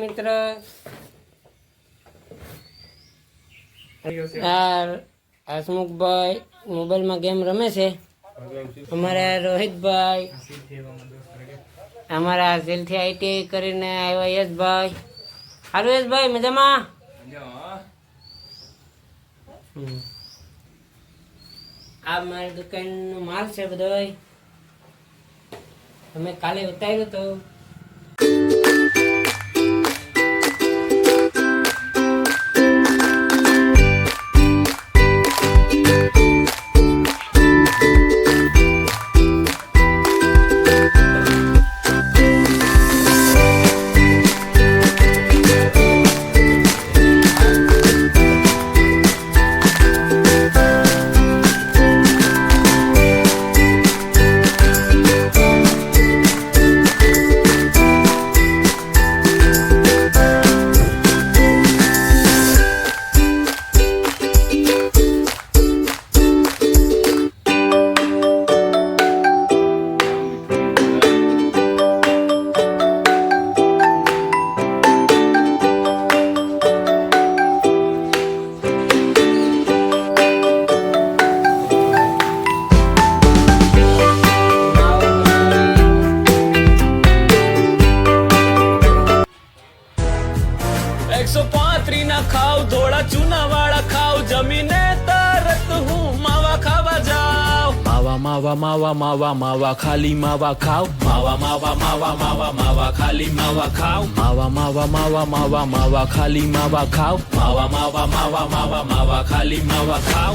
મિત્ર હસમુખભાઈ મોબાઈલમાં ગેમ રમે છે. અમારા રોહિતભાઈ, અમારા દિલથી આઈટીઆઈ કરીને આવ્યા યશભાઈ. હારું યશભાઈ, મજામાં? આ મારી દુકાનનો માલ છે બધો. તમે કાલે ઉતાર્યું તો ના ખાવ ધોળા ચૂના વાળા ખાવ જમીને તરત હું માવા ખાવા જાવ. માવા માવા માવા માવા માવા ખાલી માવા ખાવ. માવા માવા માવા માવા માવા ખાલી માવા ખાવ. માવા માવા માવા માવા માવા ખાલી માવા ખાવ. માવા માવા માવા માવા માવા ખાલી માવા ખાવ.